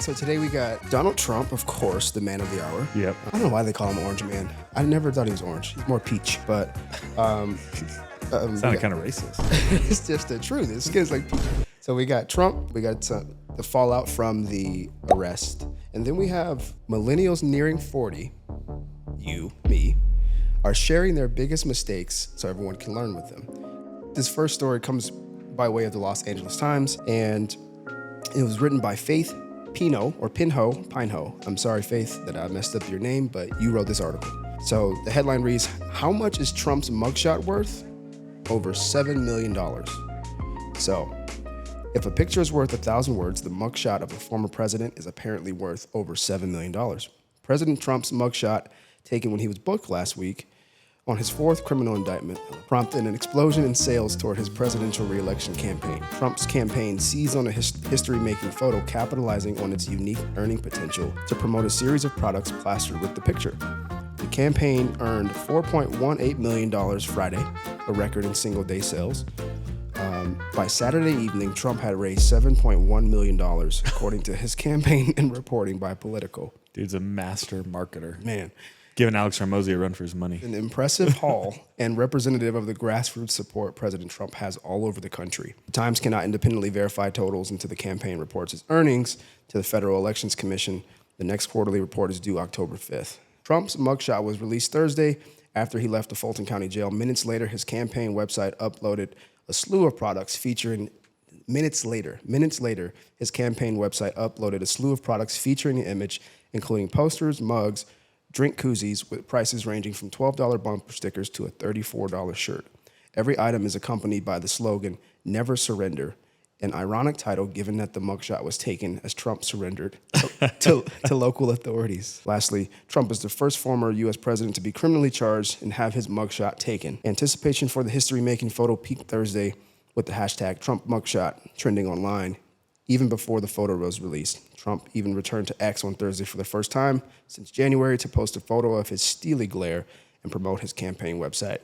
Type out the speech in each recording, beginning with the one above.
So today we got Donald Trump, of course, the man of the hour. Yep. I don't know why they call him Orange Man. I never thought he was orange. He's more peach, but Sounded kind of racist. it's just the truth. His skin's like peach. So we got Trump. We got the fallout from the arrest. And then we have millennials nearing 40, you, me, are sharing their biggest mistakes so everyone can learn with them. This first story comes by way of the Los Angeles Times, and it was written by Faith Pinho. I'm sorry, Faith, that I messed up your name, but you wrote this article. So the headline reads, "How much is Trump's mugshot worth? Over $7 million. So if a picture is worth 1,000 words, the mugshot of a former president is apparently worth over $7 million. President Trump's mugshot, taken when he was booked last week on his fourth criminal indictment, prompted an explosion in sales toward his presidential re-election campaign. Trump's campaign seized on a history-making photo, capitalizing on its unique earning potential to promote a series of products plastered with the picture. The campaign earned $4.18 million Friday, a record in single-day sales. By Saturday evening, Trump had raised $7.1 million, according to his campaign and reporting by Politico. Dude's a master marketer. Man. Giving Alex Hormozy a run for his money. An impressive haul and representative of the grassroots support President Trump has all over the country. The Times cannot independently verify totals until the campaign reports its earnings to the Federal Elections Commission. The next quarterly report is due October 5th. Trump's mugshot was released Thursday after he left the Fulton County Jail. Minutes later, his campaign website uploaded a slew of products featuring Minutes later, his campaign website uploaded a slew of products featuring the image, including posters, mugs, drink koozies with prices ranging from $12 bumper stickers to a $34 shirt. Every item is accompanied by the slogan, "Never Surrender," an ironic title given that the mugshot was taken as Trump surrendered to local authorities. Lastly, Trump is the first former U.S. president to be criminally charged and have his mugshot taken. Anticipation for the history-making photo peaked Thursday with the hashtag Trump mugshot trending online even before the photo was released. Trump even returned to X on Thursday for the first time since January to post a photo of his steely glare and promote his campaign website.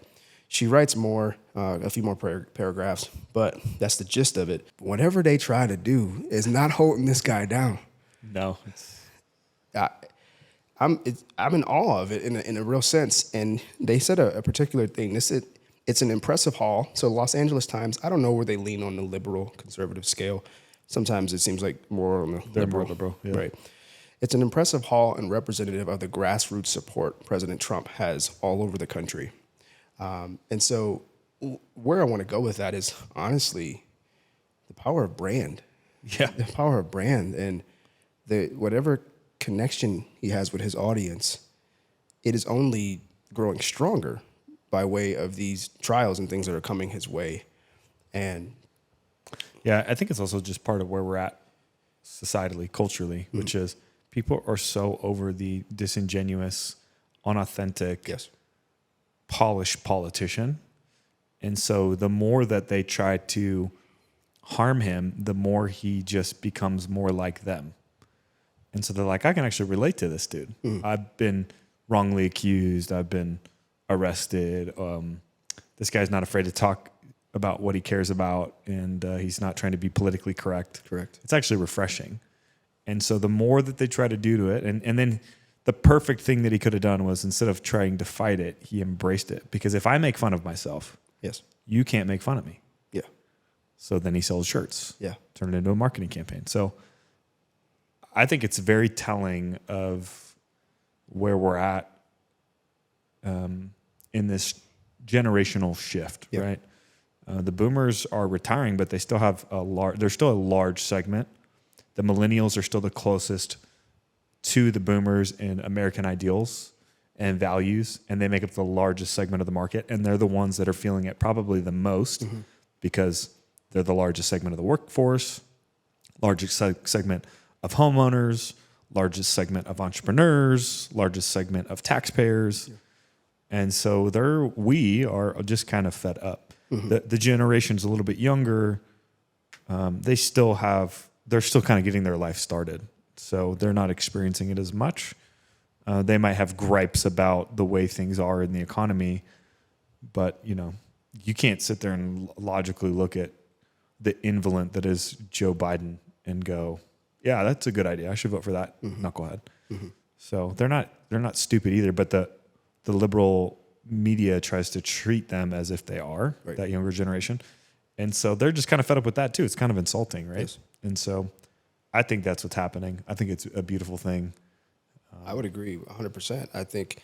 She writes more, a few more paragraphs, but that's the gist of it. Whatever they try to do is not holding this guy down. No. I'm in awe of it in a real sense. And they said a particular thing. It's an impressive haul. So Los Angeles Times, I don't know where they lean on the liberal conservative scale. Sometimes it seems like more on the liberal, yeah. Right. It's an impressive haul and representative of the grassroots support President Trump has all over the country. And so where I want to go with that is honestly the power of brand. Yeah. The power of brand and whatever connection he has with his audience, it is only growing stronger by way of these trials and things that are coming his way. And yeah, I think it's also just part of where we're at societally, culturally, which is people are so over the disingenuous, unauthentic, polished politician. And so the more that they try to harm him, the more he just becomes more like them. And so they're like, I can actually relate to this dude. I've been wrongly accused. I've been arrested. This guy's not afraid to talk about what he cares about, and he's not trying to be politically correct. Correct. It's actually refreshing. And so the more that they try to do to it, and then the perfect thing that he could have done was instead of trying to fight it, he embraced it. Because if I make fun of myself, you can't make fun of me. Yeah. So then he sells shirts. Yeah. Turn it into a marketing campaign. So I think it's very telling of where we're at in this generational shift, right? The boomers are retiring, but they still have there's still a large segment. The millennials are still the closest to the boomers in American ideals and values, and they make up the largest segment of the market, and they're the ones that are feeling it probably the most because they're the largest segment of the workforce, largest segment of homeowners, largest segment of entrepreneurs, largest segment of taxpayers. And so we are just kind of fed up. The generation's a little bit younger. They're still kind of getting their life started. So they're not experiencing it as much. They might have gripes about the way things are in the economy, but you can't sit there and logically look at the invalid that is Joe Biden and go, Yeah, that's a good idea. I should vote for that knucklehead. So they're not stupid either, but the liberal media tries to treat them as if they are Right. that younger generation. And so they're just kind of fed up with that too. It's kind of insulting, right? Yes. And so I think that's what's happening. I think it's a beautiful thing. I would agree 100%. I think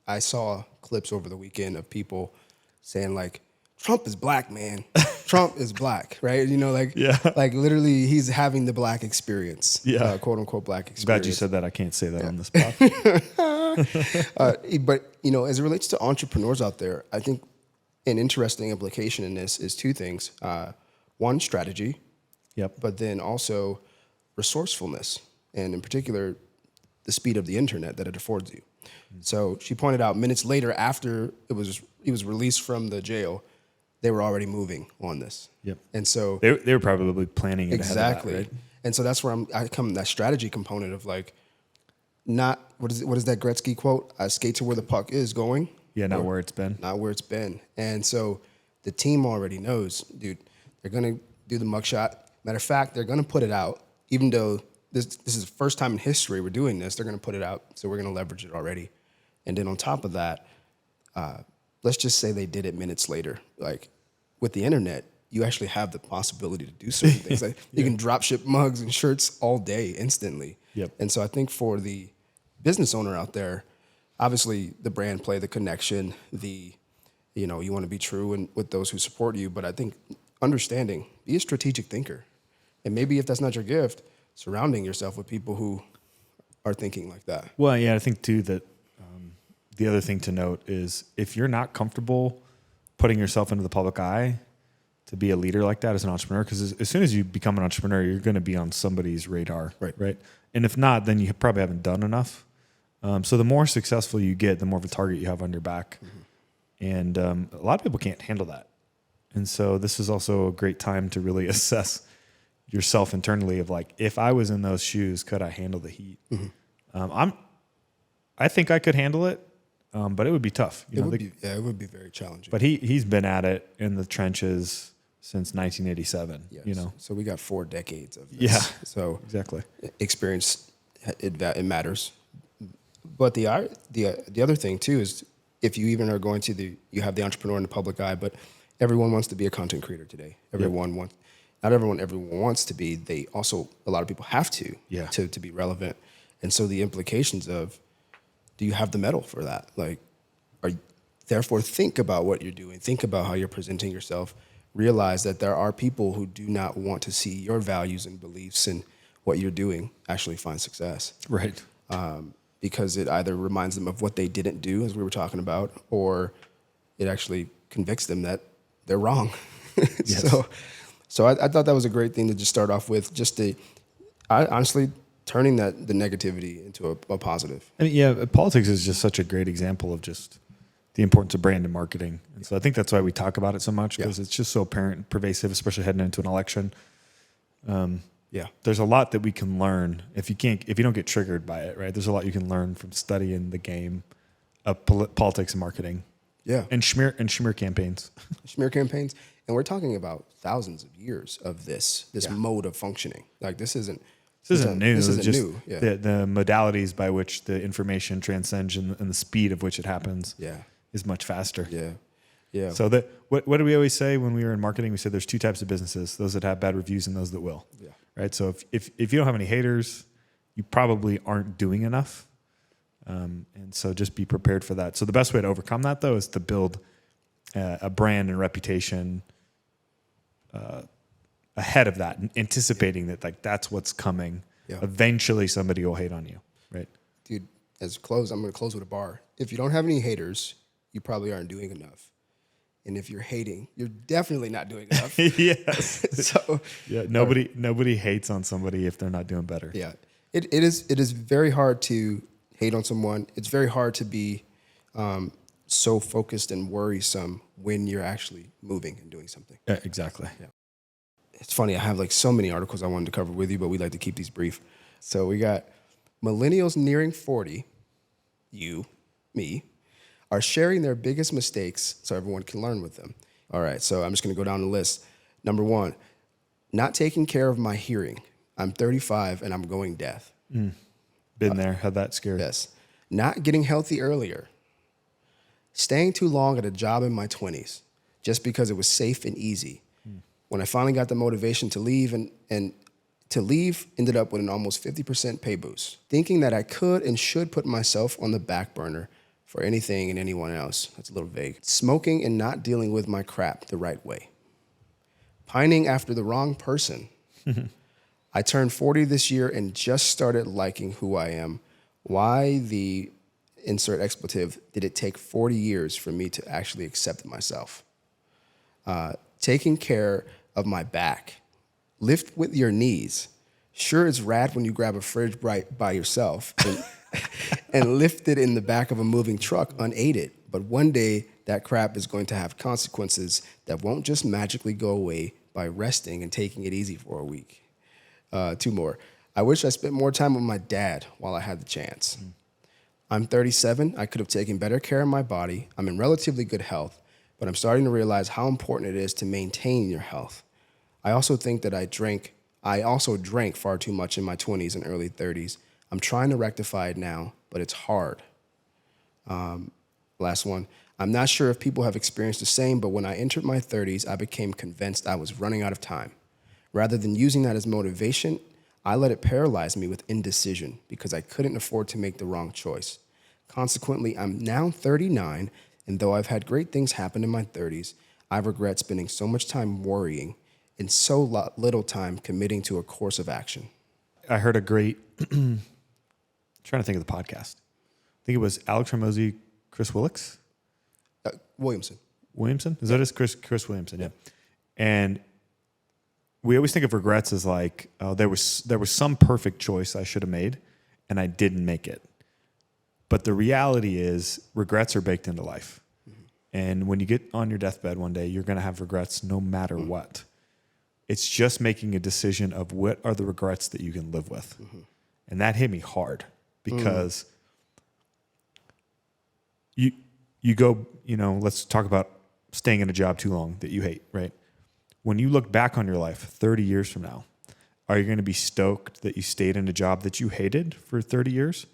I saw clips over the weekend of people saying like, Trump is black, man. Trump is black, right? You know, like, Yeah. like literally he's having the black experience, Yeah. Quote unquote black experience. Glad you said that. I can't say that on the spot. But, you know, as it relates to entrepreneurs out there, I think an interesting implication in this is two things. One, strategy, Yep. but then also resourcefulness, and in particular, the speed of the internet that it affords you. So she pointed out minutes later after he was released from the jail, they were already moving on this. Yep. And so They were probably planning it exactly. ahead of that, right? And so that's where I come that strategy component of like, not what is that Gretzky quote? I skate to where the puck is going. Yeah, not where it's been. Not where it's been. And so the team already knows, dude, they're going to do the mugshot. Matter of fact, they're going to put it out, even though this is the first time in history we're doing this, they're going to put it out. So we're going to leverage it already. And then on top of that, let's just say they did it minutes later. Like with the internet, you actually have the possibility to do certain things. Like you can drop ship mugs and shirts all day instantly. Yep. And so I think for the business owner out there, obviously the brand play, the connection, you want to be true and with those who support you. But I think understanding, be a strategic thinker. And maybe if that's not your gift, surrounding yourself with people who are thinking like that. Well, yeah, I think too that the other thing to note is if you're not comfortable putting yourself into the public eye to be a leader like that as an entrepreneur, because as soon as you become an entrepreneur, you're going to be on somebody's radar, right? And if not, then you probably haven't done enough. So the more successful you get, the more of a target you have on your back. And a lot of people can't handle that. And so this is also a great time to really assess yourself internally of like, if I was in those shoes, could I handle the heat? I think I could handle it, but it would be tough. It would be very challenging. But he's been at it in the trenches since 1987. Yes. So we got 4 decades of this. Yeah. So Exactly. experience, it matters. But the other thing too is if you even are going to you have the entrepreneur in the public eye, but everyone wants to be a content creator today. Not everyone wants to be. A lot of people have to, to be relevant. And so the implications of, do you have the mettle for that? Like, therefore think about what you're doing. Think about how you're presenting yourself. Realize that there are people who do not want to see your values and beliefs and what you're doing actually find success. Right. Because it either reminds them of what they didn't do, as we were talking about, or it actually convicts them that they're wrong. Yes. So I thought that was a great thing to just start off with, honestly turning the negativity into a positive. I mean, yeah, politics is just such a great example of just the importance of brand and marketing. And so I think that's why we talk about it so much, because it's just so apparent and pervasive, especially heading into an election. There's a lot that we can learn if you don't get triggered by it, right? There's a lot you can learn from studying the game of politics and marketing. Yeah. And smear campaigns. Smear campaigns. And we're talking about thousands of years of this mode of functioning. Like this isn't new. This isn't just new. Yeah. The modalities by which the information transcends and the speed of which it happens is much faster. Yeah. Yeah. So what do we always say when we were in marketing? We said there's 2 types of businesses: those that have bad reviews and those that will. Yeah. Right. So if you don't have any haters, you probably aren't doing enough. And so just be prepared for that. So the best way to overcome that, though, is to build a brand and reputation ahead of that, and anticipating that that's what's coming. Yeah. Eventually, somebody will hate on you, right? Dude, I'm going to close with a bar. If you don't have any haters, you probably aren't doing enough. And if you're hating, you're definitely not doing enough. Yes. So nobody hates on somebody if they're not doing better. yeah, it is very hard to hate on someone. It's very hard to be so focused and worrisome when you're actually moving and doing something. Yeah, exactly. Yeah. It's funny, I have like so many articles I wanted to cover with you, but we like to keep these brief. So we got millennials nearing 40, me, are sharing their biggest mistakes so everyone can learn with them. All right, so I'm just going to go down the list. Number 1, Not taking care of my hearing. I'm 35 and I'm going deaf. Been there, had that scared. Yes. Not getting healthy earlier. Staying too long at a job in my 20s just because it was safe and easy. When I finally got the motivation to leave and to leave, ended up with an almost 50% pay boost. Thinking that I could and should put myself on the back burner for anything and anyone else. That's a little vague. Smoking and not dealing with my crap the right way. Pining after the wrong person. I turned 40 this year and just started liking who I am. Why the insert expletive did it take 40 years for me to actually accept myself? Taking care of my back. Lift with your knees. Sure, it's rad when you grab a fridge right by yourself and lift it in the back of a moving truck unaided. But one day, that crap is going to have consequences that won't just magically go away by resting and taking it easy for a week. 2 more. I wish I spent more time with my dad while I had the chance. I'm 37. I could have taken better care of my body. I'm in relatively good health, but I'm starting to realize how important it is to maintain your health. I also think that I also drank far too much in my 20s and early 30s. I'm trying to rectify it now, but it's hard. Last one. I'm not sure if people have experienced the same, but when I entered my 30s, I became convinced I was running out of time. Rather than using that as motivation, I let it paralyze me with indecision because I couldn't afford to make the wrong choice. Consequently, I'm now 39, and though I've had great things happen in my 30s, I regret spending so much time worrying and so little time committing to a course of action. I heard a great, trying to think of the podcast. I think it was Alex Ramosi, Chris Williamson. Williamson? Is that his? Chris Williamson, yeah. And we always think of regrets as like, oh, there was some perfect choice I should have made, and I didn't make it. But the reality is regrets are baked into life. And when you get on your deathbed one day, you're going to have regrets no matter what. It's just making a decision of what are the regrets that you can live with. And that hit me hard because you go, let's talk about staying in a job too long that you hate, right? When you look back on your life 30 years from now, are you going to be stoked that you stayed in a job that you hated for 30 years?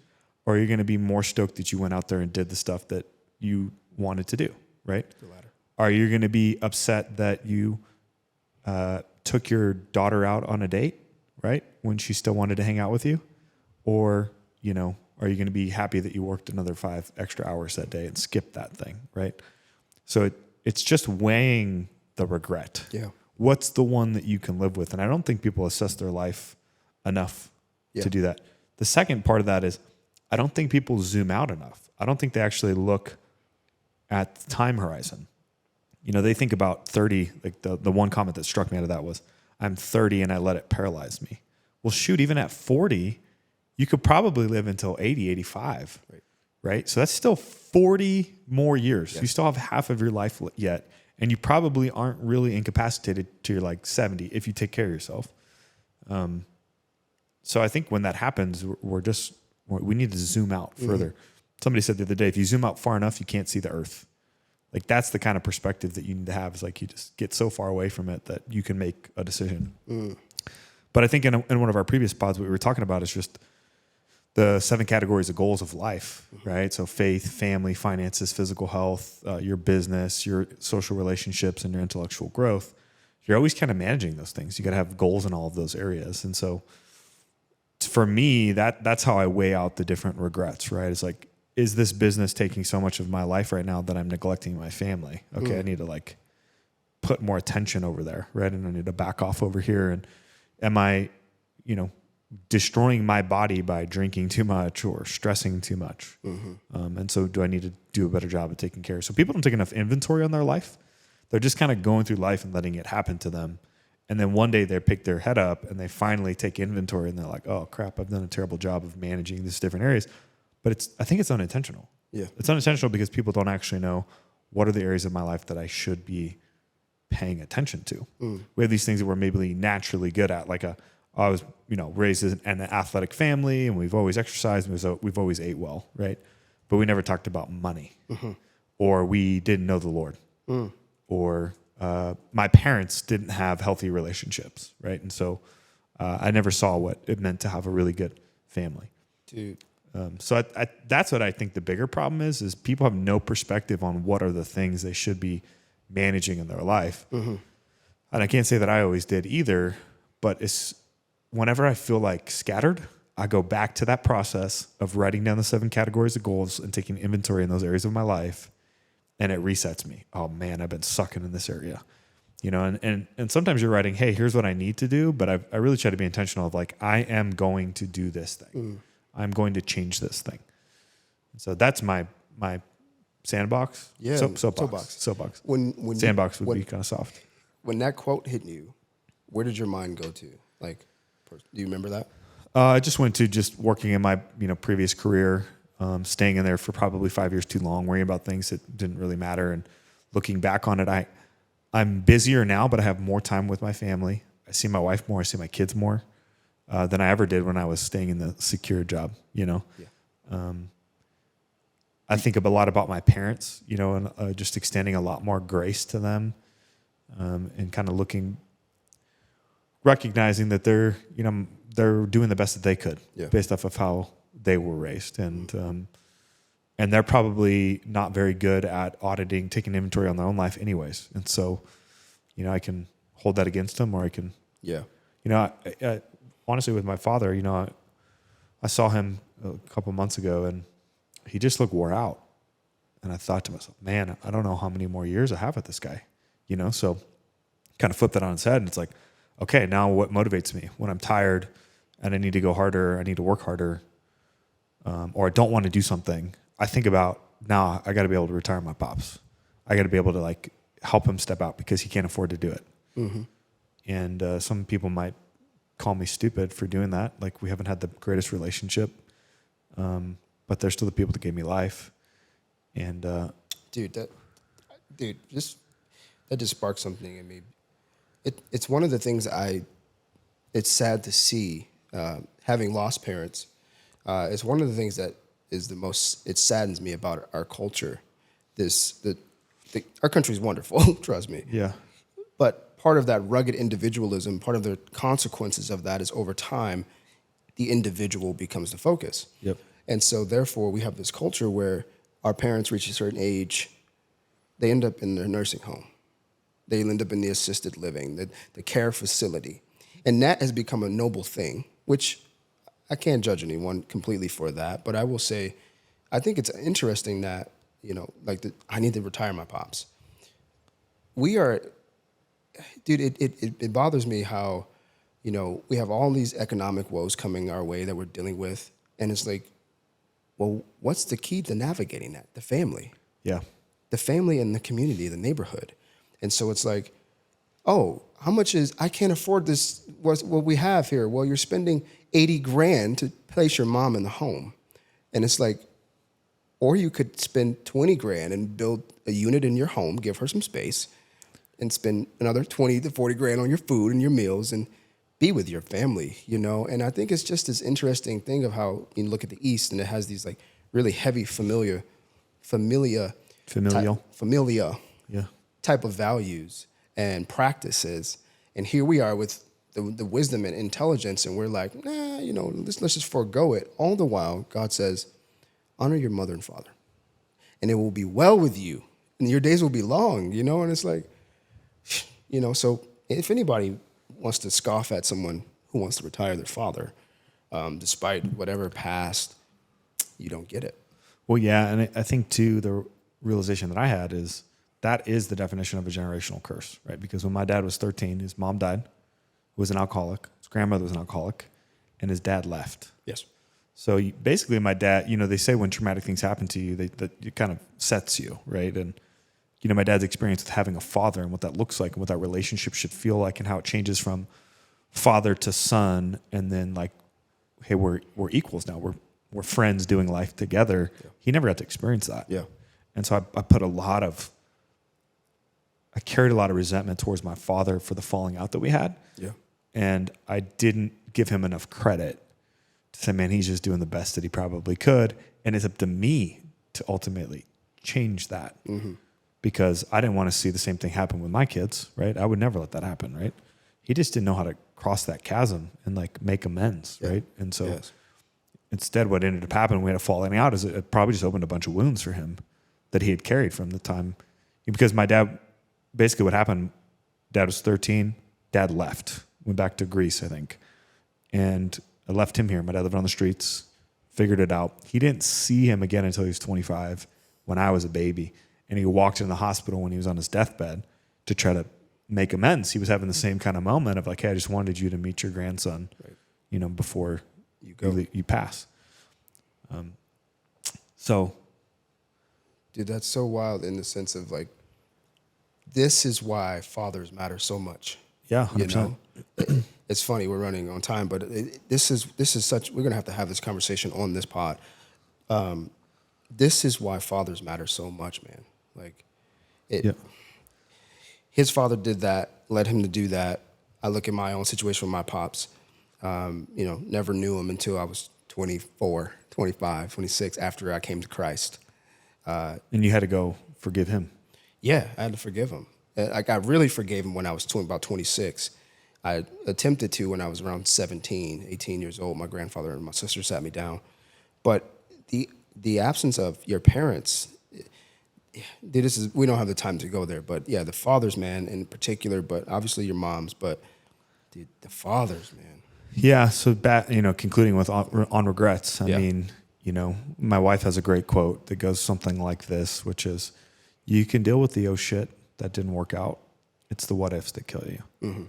Or are you going to be more stoked that you went out there and did the stuff that you wanted to do, right? The latter. Are you going to be upset that you took your daughter out on a date, right, when she still wanted to hang out with you? Or, are you going to be happy that you worked another 5 extra hours that day and skipped that thing, right? So it's just weighing the regret. Yeah. What's the one that you can live with? And I don't think people assess their life enough to do that. The second part of that is I don't think people zoom out enough. I don't think they actually look at the time horizon. They think about 30, like the one comment that struck me out of that was, I'm 30 and I let it paralyze me. Well, shoot, even at 40, you could probably live until 80, 85, right? So that's still 40 more years. You still have half of your life yet, and you probably aren't really incapacitated to your 70 if you take care of yourself. So I think when that happens, we need to zoom out further. Somebody said the other day, if you zoom out far enough, you can't see the earth. That's the kind of perspective that you need to have, is you just get so far away from it that you can make a decision. But I think in one of our previous pods, what we were talking about is just the 7 categories of goals of life, right? So faith, family, finances, physical health, your business, your social relationships, and your intellectual growth. You're always kind of managing those things. You got to have goals in all of those areas. And so for me, that's how I weigh out the different regrets, right? It's is this business taking so much of my life right now that I'm neglecting my family? Okay, I need to put more attention over there, right? And I need to back off over here. And am I, destroying my body by drinking too much or stressing too much? And so do I need to do a better job of taking care? So people don't take enough inventory on their life. They're just kind of going through life and letting it happen to them. And then one day they pick their head up and they finally take inventory and they're like, oh crap, I've done a terrible job of managing these different areas. But I think it's unintentional. Yeah. It's unintentional because people don't actually know what are the areas of my life that I should be paying attention to. We have these things that we're maybe naturally good at. I was, raised in an athletic family and we've always exercised and we've always ate well, right? But we never talked about money or we didn't know the Lord or my parents didn't have healthy relationships, right? And so I never saw what it meant to have a really good family. Dude. So that's what I think the bigger problem is people have no perspective on what are the things they should be managing in their life. Mm-hmm. And I can't say that I always did either, but it's whenever I feel like scattered, I go back to that process of writing down the 7 categories of goals and taking inventory in those areas of my life, and it resets me. Oh man, I've been sucking in this area. And sometimes you're writing, hey, here's what I need to do, but I really try to be intentional of like, I am going to do this thing. I'm going to change this thing. So that's my sandbox. Yeah, soapbox. When Sandbox would be kind of soft. When that quote hit you, where did your mind go to? Like, do you remember that? I just went to just working in my previous career, staying in there for probably 5 years too long, worrying about things that didn't really matter. And looking back on it, I'm busier now, but I have more time with my family. I see my wife more. I see my kids more than I ever did when I was staying in the secure job. Yeah. I think a lot about my parents, and just extending a lot more grace to them, and kind of recognizing that they're doing the best that they could based off of how they were raised. And they're probably not very good at auditing, taking inventory on their own life anyways. And so, I can hold that against them, or I can, I honestly with my father, I saw him a couple months ago and he just looked wore out. And I thought to myself, man, I don't know how many more years I have with this guy, so kind of flip that on its head. And it's like, okay, now what motivates me when I'm tired and I need to go harder, I need to work harder, or I don't want to do something. I think about, now I got to be able to retire my pops. I got to be able to like help him step out because he can't afford to do it. Mm-hmm. And some people might call me stupid for doing that. Like, we haven't had the greatest relationship, but they're still the people that gave me life. And that just sparked something in me. It's one of the things it's sad to see, having lost parents. It's one of the things that is it saddens me about our culture. Our country's wonderful, trust me. Yeah. But part of that rugged individualism, part of the consequences of that is over time, the individual becomes the focus. Yep. And so therefore we have this culture where our parents reach a certain age, they end up in their nursing home. They end up in the assisted living, the care facility. And that has become a noble thing, which I can't judge anyone completely for that. But I will say, I think it's interesting that, I need to retire my pops. It bothers me how, we have all these economic woes coming our way that we're dealing with. And it's like, well, what's the key to navigating that? The family. Yeah. The family and the community, the neighborhood. And so it's like, oh, how much I can't afford this, what we have here. Well, you're spending $80,000 to place your mom in the home. And it's like, or you could spend $20,000 and build a unit in your home, give her some space, and spend another $20,000 to $40,000 on your food and your meals and be with your family, And I think it's just this interesting thing of how you look at the East and it has these like really heavy familial type of values and practices. And here we are with the wisdom and intelligence, and we're like, let's just forego it. All the while, God says, honor your mother and father, and it will be well with you, and your days will be long, And it's like, so if anybody wants to scoff at someone who wants to retire their father, despite whatever past, you don't get it. Well, yeah, and I think too, the realization that I had is that is the definition of a generational curse, right? Because when my dad was 13, his mom died, who was an alcoholic. His grandmother was an alcoholic, and his dad left. Yes. So basically, my dad, they say when traumatic things happen to you, that it kind of sets you, right? And my dad's experience with having a father and what that looks like and what that relationship should feel like and how it changes from father to son, and then like, hey, we're equals now. We're friends doing life together. Yeah. He never got to experience that. Yeah. And so I carried a lot of resentment towards my father for the falling out that we had. Yeah. And I didn't give him enough credit to say, man, he's just doing the best that he probably could. And it's up to me to ultimately change that. Mm-hmm. because I didn't want to see the same thing happen with my kids, right? I would never let that happen, right? He just didn't know how to cross that chasm and like make amends, right? And so Yes. instead, what ended up happening, we had a falling out, is it probably just opened a bunch of wounds for him that he had carried from the time. Because my dad, basically what happened, dad was 13, dad left, went back to Greece, I think. And I left him here. My dad lived on the streets, figured it out. He didn't see him again until he was 25 when I was a baby. And he walked in the hospital when he was on his deathbed to try to make amends. He was having the same kind of moment of like, hey, I just wanted you to meet your grandson, right, before you pass. So, Dude, that's so wild in the sense of like, this is why fathers matter so much. yeah, 100%. You know, it's funny we're running on time, but this is such. We're gonna have to have this conversation on this pod. This is why fathers matter so much, man. Like, his father did that, led him to do that. I look at my own situation with my pops. Never knew him until I was 24, 25, 26 after I came to Christ. And you had to go forgive him. Yeah, I had to forgive him. Like, I really forgave him when I was about 26. I attempted to when I was around 17, 18 years old. My grandfather and my sister sat me down. But the absence of your parents, we don't have the time to go there. But yeah, the fathers, man, in particular, but obviously your moms, but dude, the fathers, man. Yeah. So concluding with on regrets, I mean, my wife has a great quote that goes something like this, which is, you can deal with the oh shit that didn't work out. It's the what ifs that kill you. Mm-hmm.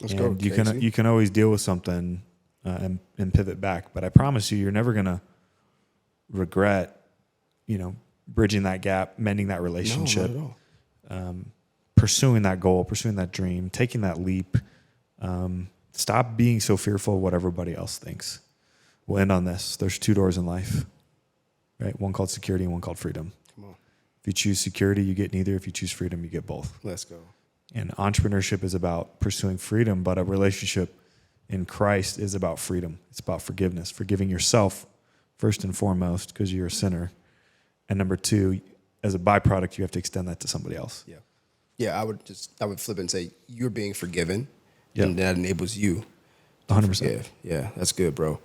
Let's and go, you can always deal with something and pivot back. But I promise you're never going to regret, bridging that gap, mending that relationship, No, not at all. pursuing that goal, pursuing that dream, taking that leap. Stop being so fearful of what everybody else thinks. We'll end on this. There's two doors in life, right? One called security and one called freedom. Come on. If you choose security, you get neither. If you choose freedom, you get both. Let's go. And entrepreneurship is about pursuing freedom, but a relationship in Christ is about freedom. It's about forgiveness, forgiving yourself first and foremost because you're a sinner. And number two, as a byproduct, you have to extend that to somebody else. Yeah. Yeah, I would flip it and say you're being forgiven, Yep. and that enables you to 100%. forgive. Yeah, that's good, bro.